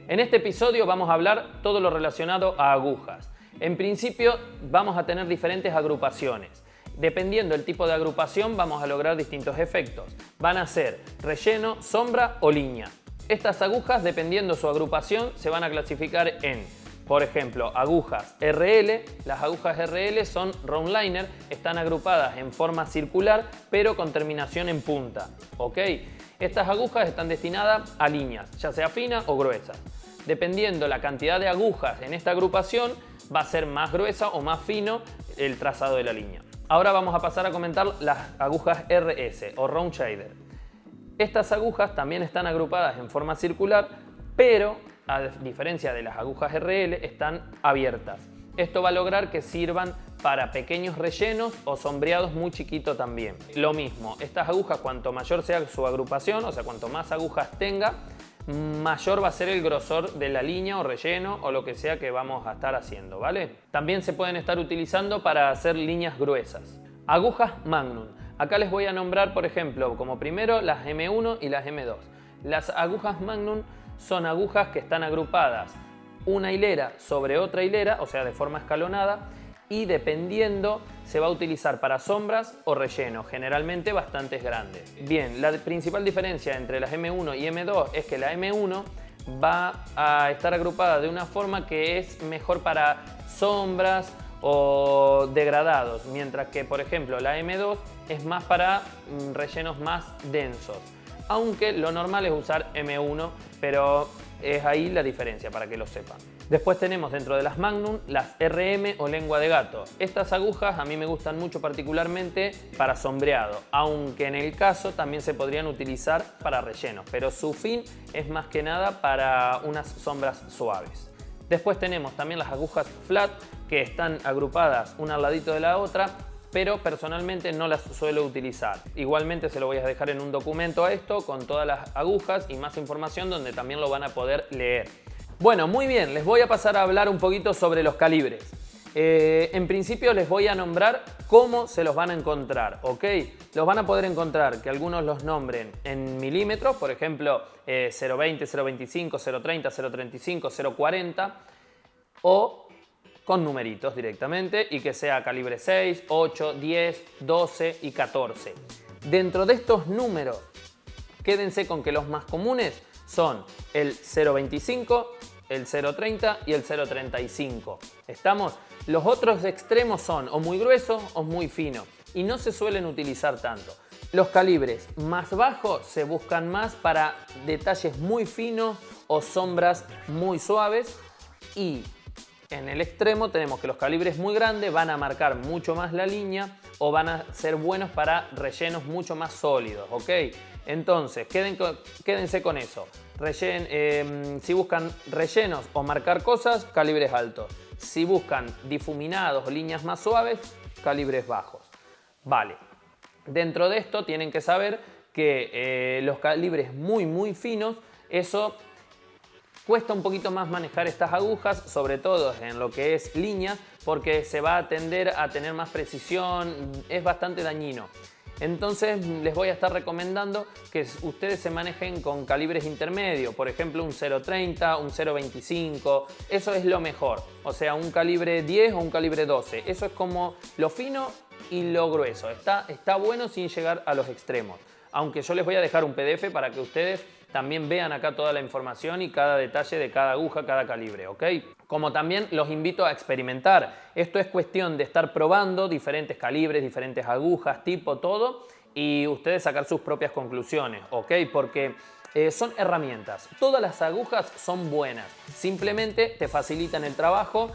En este episodio vamos a hablar todo lo relacionado a agujas. En principio vamos a tener diferentes agrupaciones. Dependiendo del tipo de agrupación vamos a lograr distintos efectos. Van a ser relleno, sombra o línea. Estas agujas, dependiendo su agrupación, se van a clasificar en, por ejemplo, agujas RL. Las agujas RL son round liner, están agrupadas en forma circular pero con terminación en punta. ¿Ok? Estas agujas están destinadas a líneas, ya sea finas o gruesas. Dependiendo la cantidad de agujas en esta agrupación, va a ser más gruesa o más fino el trazado de la línea. Ahora vamos a pasar a comentar las agujas RS o Round Shader. Estas agujas también están agrupadas en forma circular, pero a diferencia de las agujas RL, están abiertas. Esto va a lograr que sirvan para pequeños rellenos o sombreados muy chiquitos también. Lo mismo, estas agujas, cuanto mayor sea su agrupación, o sea, cuanto más agujas tenga, mayor va a ser el grosor de la línea o relleno o lo que sea que vamos a estar haciendo, ¿vale? También se pueden estar utilizando para hacer líneas gruesas. Agujas Magnum. Acá les voy a nombrar, por ejemplo, como primero las M1 y las M2. Las agujas Magnum son agujas que están agrupadas una hilera sobre otra hilera, o sea, de forma escalonada, y dependiendo se va a utilizar para sombras o rellenos, generalmente bastante grandes. Bien, la principal diferencia entre las M1 y M2 es que la M1 va a estar agrupada de una forma que es mejor para sombras o degradados, mientras que, por ejemplo, la M2 es más para rellenos más densos. Aunque lo normal es usar M1, pero es ahí la diferencia para que lo sepan. Después tenemos dentro de las Magnum las RM o lengua de gato. Estas agujas a mí me gustan mucho particularmente para sombreado, aunque en el caso también se podrían utilizar para rellenos, pero su fin es más que nada para unas sombras suaves. Después tenemos también las agujas flat, que están agrupadas una al ladito de la otra, pero personalmente no las suelo utilizar. Igualmente se lo voy a dejar en un documento a esto con todas las agujas y más información donde también lo van a poder leer. Bueno, muy bien, les voy a pasar a hablar un poquito sobre los calibres. En principio les voy a nombrar cómo se los van a encontrar, ¿ok? Los van a poder encontrar, que algunos los nombren en milímetros, por ejemplo 0.20, 0.25, 0.30, 0.35, 0.40, o con numeritos directamente y que sea calibre 6, 8, 10, 12 y 14. Dentro de estos números, quédense con que los más comunes son el 0.25, el 0.30 y el 0.35. ¿Estamos? Los otros extremos son o muy gruesos o muy finos y no se suelen utilizar tanto. Los calibres más bajos se buscan más para detalles muy finos o sombras muy suaves, y en el extremo tenemos que los calibres muy grandes van a marcar mucho más la línea o van a ser buenos para rellenos mucho más sólidos, ¿ok? Entonces, quédense con eso. Si buscan rellenos o marcar cosas, calibres altos. Si buscan difuminados o líneas más suaves, calibres bajos. Vale. Dentro de esto tienen que saber que los calibres muy finos, eso cuesta un poquito más manejar estas agujas, sobre todo en lo que es líneas, porque se va a tender a tener más precisión, es bastante dañino. Entonces les voy a estar recomendando que ustedes se manejen con calibres intermedios, por ejemplo un 0.30, un 0.25, eso es lo mejor. O sea, un calibre 10 o un calibre 12, eso es como lo fino y lo grueso, está bueno sin llegar a los extremos. Aunque yo les voy a dejar un PDF para que ustedes también vean acá toda la información y cada detalle de cada aguja, cada calibre, ¿ok? Como también los invito a experimentar. Esto es cuestión de estar probando diferentes calibres, diferentes agujas, tipo, todo, y ustedes sacar sus propias conclusiones, ¿ok? Porque son herramientas. Todas las agujas son buenas. Simplemente te facilitan el trabajo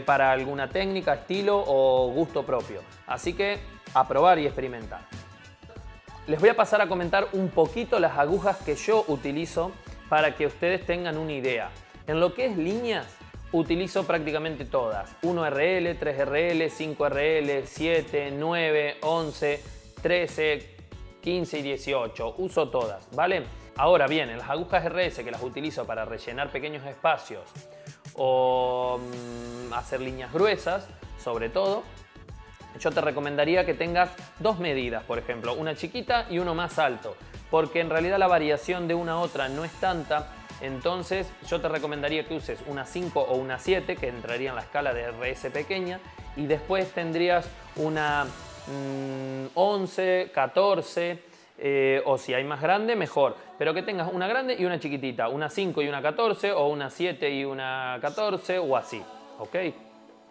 para alguna técnica, estilo o gusto propio. Así que a probar y experimentar. Les voy a pasar a comentar un poquito las agujas que yo utilizo para que ustedes tengan una idea. En lo que es líneas, utilizo prácticamente todas. 1RL, 3RL, 5RL, 7, 9, 11, 13, 15 y 18. Uso todas, ¿vale? Ahora bien, en las agujas RS, que las utilizo para rellenar pequeños espacios o hacer líneas gruesas, sobre todo, yo te recomendaría que tengas dos medidas, por ejemplo, una chiquita y uno más alto, porque en realidad la variación de una a otra no es tanta Entonces yo te recomendaría que uses una 5 o una 7, que entraría en la escala de RS pequeña, y después tendrías una 11, 14, o si hay más grande, mejor. Pero que tengas una grande y una chiquitita, una 5 y una 14, o una 7 y una 14, o así, ¿ok?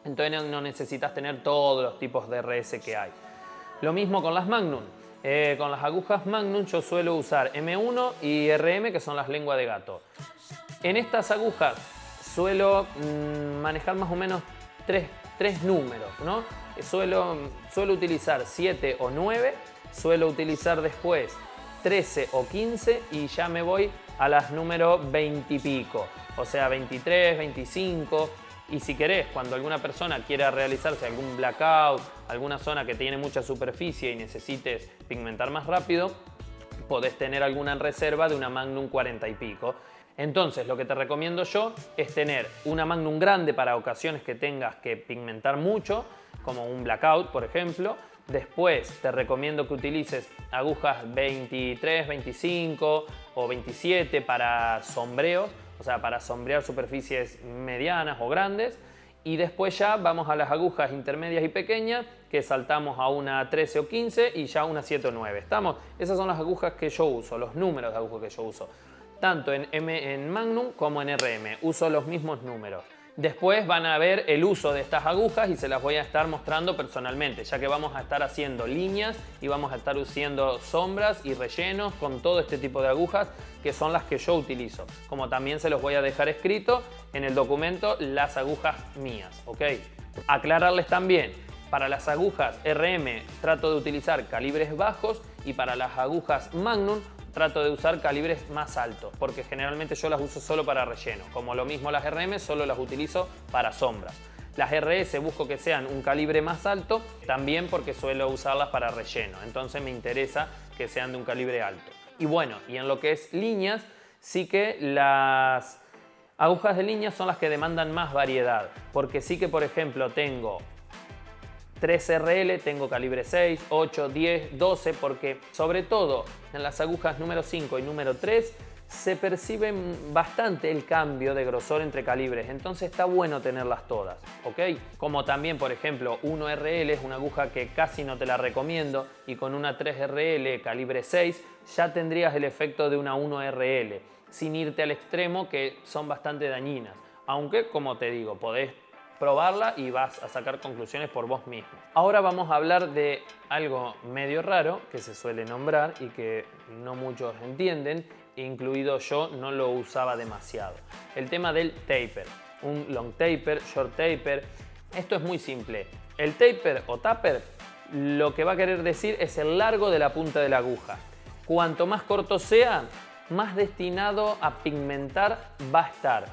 Entonces no necesitas tener todos los tipos de RS que hay. Lo mismo con las Magnum. Con las agujas Magnum yo suelo usar M1 y RM, que son las lengua de gato. En estas agujas suelo manejar más o menos tres números, ¿no? Suelo utilizar 7 o 9, suelo utilizar después 13 o 15 y ya me voy a las números 20 y pico, o sea 23, 25. Y si querés, cuando alguna persona quiera realizarse algún blackout, alguna zona que tiene mucha superficie y necesites pigmentar más rápido, podés tener alguna en reserva de una Magnum 40 y pico. Entonces, lo que te recomiendo yo es tener una Magnum grande para ocasiones que tengas que pigmentar mucho, como un blackout, por ejemplo. Después te recomiendo que utilices agujas 23, 25 o 27 para sombreos, o sea, para sombrear superficies medianas o grandes. Y después ya vamos a las agujas intermedias y pequeñas, que saltamos a una 13 o 15 y ya una 7 o 9. ¿Estamos? Esas son las agujas que yo uso, los números de agujas que yo uso. Tanto en Magnum como en RM. Uso los mismos números. Después van a ver el uso de estas agujas y se las voy a estar mostrando personalmente, ya que vamos a estar haciendo líneas y vamos a estar haciendo sombras y rellenos con todo este tipo de agujas, que son las que yo utilizo. Como también se los voy a dejar escrito en el documento las agujas mías, ¿ok? Aclararles también, para las agujas RM trato de utilizar calibres bajos y para las agujas Magnum trato de usar calibres más altos, porque generalmente yo las uso solo para relleno. Como lo mismo las RM, solo las utilizo para sombras. Las RS busco que sean un calibre más alto, también porque suelo usarlas para relleno. Entonces me interesa que sean de un calibre alto. Y bueno, y en lo que es líneas, sí que las agujas de línea son las que demandan más variedad. Porque sí que, por ejemplo, tengo 3RL, tengo calibre 6, 8, 10, 12, porque sobre todo en las agujas número 5 y número 3 se percibe bastante el cambio de grosor entre calibres, entonces está bueno tenerlas todas, ¿ok? Como también, por ejemplo, 1RL es una aguja que casi no te la recomiendo, y con una 3RL calibre 6 ya tendrías el efecto de una 1RL, sin irte al extremo, que son bastante dañinas, aunque, como te digo, podés probarla y vas a sacar conclusiones por vos mismo. Ahora vamos a hablar de algo medio raro que se suele nombrar y que no muchos entienden, incluido yo, no lo usaba demasiado. El tema del taper. Un long taper, short taper. Esto es muy simple. El taper o taper lo que va a querer decir es el largo de la punta de la aguja. Cuanto más corto sea, más destinado a pigmentar va a estar.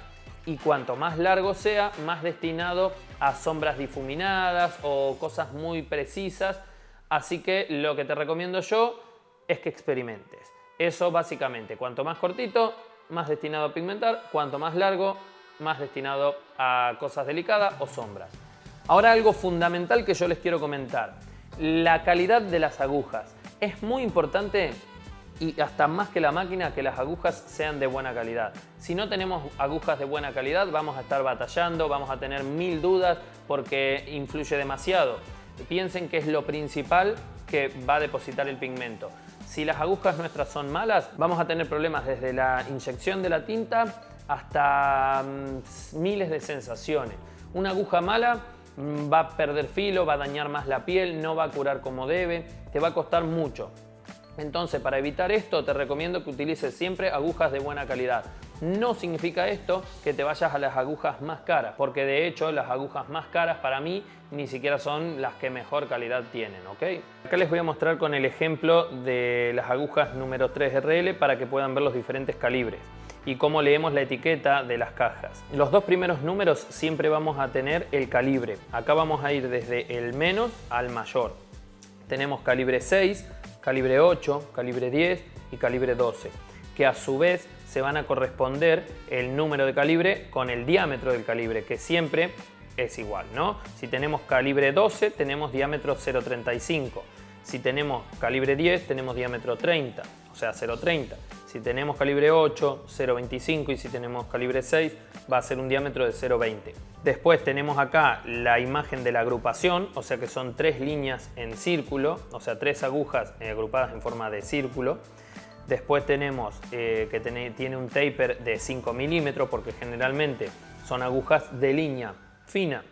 Y cuanto más largo sea, más destinado a sombras difuminadas o cosas muy precisas. Así que lo que te recomiendo yo es que experimentes. Eso básicamente, cuanto más cortito, más destinado a pigmentar, cuanto más largo, más destinado a cosas delicadas o sombras. Ahora algo fundamental que yo les quiero comentar. La calidad de las agujas. Es muy importante, y hasta más que la máquina, que las agujas sean de buena calidad. Si no tenemos agujas de buena calidad, vamos a estar batallando, vamos a tener 1000 dudas porque influye demasiado. Piensen que es lo principal que va a depositar el pigmento. Si las agujas nuestras son malas, vamos a tener problemas desde la inyección de la tinta hasta miles de sensaciones. Una aguja mala va a perder filo, va a dañar más la piel, no va a curar como debe, te va a costar mucho. Entonces, para evitar esto, te recomiendo que utilices siempre agujas de buena calidad. No significa esto que te vayas a las agujas más caras, porque de hecho las agujas más caras para mí ni siquiera son las que mejor calidad tienen, ¿ok? Acá les voy a mostrar con el ejemplo de las agujas número 3RL para que puedan ver los diferentes calibres y cómo leemos la etiqueta de las cajas. Los dos primeros números siempre vamos a tener el calibre. Acá vamos a ir desde el menos al mayor. Tenemos calibre 6, calibre 8, calibre 10 y calibre 12, que a su vez se van a corresponder el número de calibre con el diámetro del calibre, que siempre es igual, ¿no? Si tenemos calibre 12, tenemos diámetro 0,35. Si tenemos calibre 10, tenemos diámetro 30, o sea 0,30. Si Si tenemos calibre 8, 0,25 y si tenemos calibre 6 va a ser un diámetro de 0,20. Después tenemos acá la imagen de la agrupación, o sea que son 3 líneas en círculo, o sea 3 agujas agrupadas en forma de círculo. Después tenemos que tiene un taper de 5 milímetros porque generalmente son agujas de línea fina.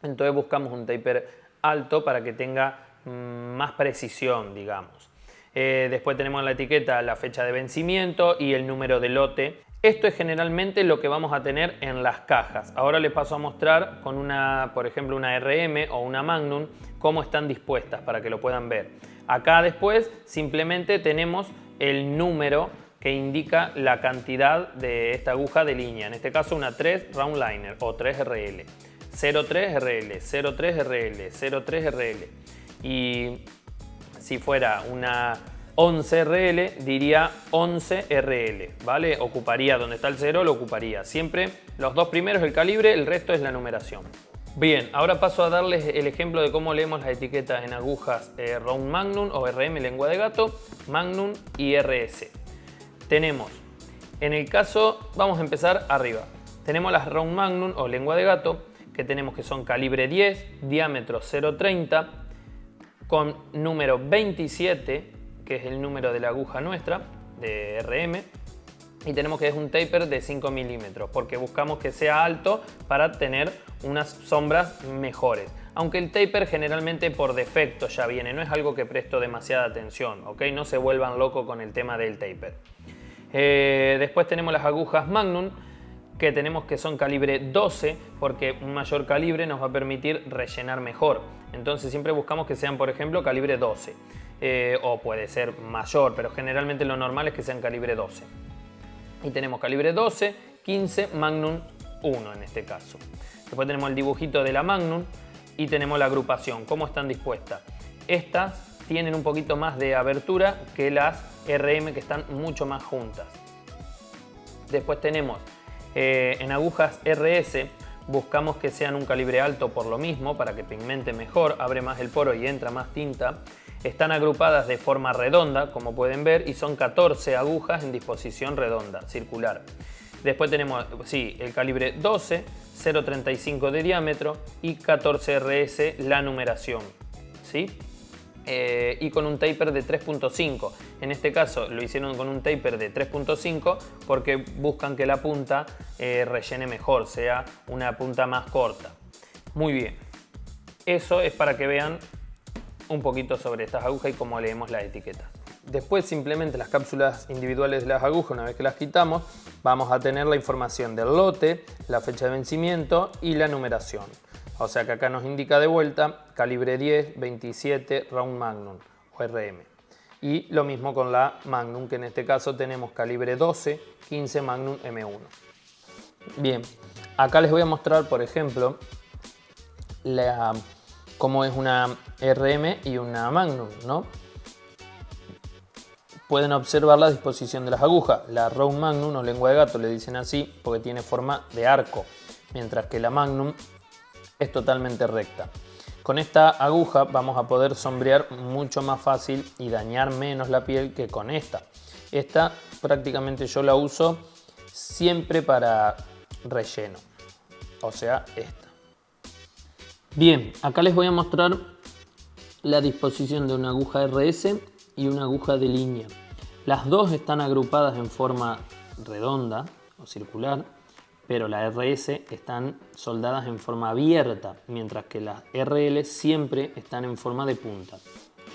Entonces buscamos un taper alto para que tenga más precisión, digamos. Después tenemos en la etiqueta la fecha de vencimiento y el número de lote. Esto es generalmente lo que vamos a tener en las cajas. Ahora les paso a mostrar con por ejemplo, una RM o una Magnum, cómo están dispuestas para que lo puedan ver. Acá después simplemente tenemos el número que indica la cantidad de esta aguja de línea. En este caso una 3 Roundliner o 3RL. 03RL, 03RL, 03RL. Y si fuera una 11RL diría 11RL, ¿vale? Ocuparía donde está el 0, lo ocuparía. Siempre los dos primeros el calibre, el resto es la numeración. Bien, ahora paso a darles el ejemplo de cómo leemos las etiquetas en agujas Round Magnum o RM lengua de gato, Magnum y RS. Tenemos, en el caso, vamos a empezar arriba. Tenemos las Round Magnum o lengua de gato, que tenemos que son calibre 10, diámetro 0,30, con número 27, que es el número de la aguja nuestra, de RM, y tenemos que es un taper de 5 milímetros, porque buscamos que sea alto para tener unas sombras mejores. Aunque el taper generalmente por defecto ya viene, no es algo que presto demasiada atención, ¿ok? No se vuelvan locos con el tema del taper. Después tenemos las agujas Magnum, que tenemos que son calibre 12, porque un mayor calibre nos va a permitir rellenar mejor. Entonces siempre buscamos que sean, por ejemplo, calibre 12. O puede ser mayor, pero generalmente lo normal es que sean calibre 12. Y tenemos calibre 12, 15, Magnum 1 en este caso. Después tenemos el dibujito de la Magnum y tenemos la agrupación, cómo están dispuestas. Estas tienen un poquito más de abertura que las RM, que están mucho más juntas. Después tenemos en agujas RS, buscamos que sean un calibre alto por lo mismo, para que pigmente mejor, abre más el poro y entra más tinta. Están agrupadas de forma redonda, como pueden ver, y son 14 agujas en disposición redonda, circular. Después tenemos, sí, el calibre 12, 0,35 de diámetro y 14 RS la numeración, ¿sí? Y con un taper de 3.5. En este caso lo hicieron con un taper de 3.5 porque buscan que la punta rellene mejor, sea una punta más corta. Muy bien. Eso es para que vean un poquito sobre estas agujas y cómo leemos las etiquetas. Después simplemente las cápsulas individuales de las agujas, una vez que las quitamos, vamos a tener la información del lote, la fecha de vencimiento y la numeración. O sea que acá nos indica de vuelta calibre 10, 27, Round Magnum o RM. Y lo mismo con la Magnum, que en este caso tenemos calibre 12, 15 Magnum M1. Bien, acá les voy a mostrar, por ejemplo, cómo es una RM y una Magnum, ¿no? Pueden observar la disposición de las agujas. La Round Magnum o lengua de gato le dicen así porque tiene forma de arco, mientras que la Magnum es totalmente recta. Con esta aguja vamos a poder sombrear mucho más fácil y dañar menos la piel que con esta. Esta prácticamente yo la uso siempre para relleno, o sea, esta. Bien, acá les voy a mostrar la disposición de una aguja RS y una aguja de línea. Las dos están agrupadas en forma redonda o circular, pero las RS están soldadas en forma abierta, mientras que las RL siempre están en forma de punta.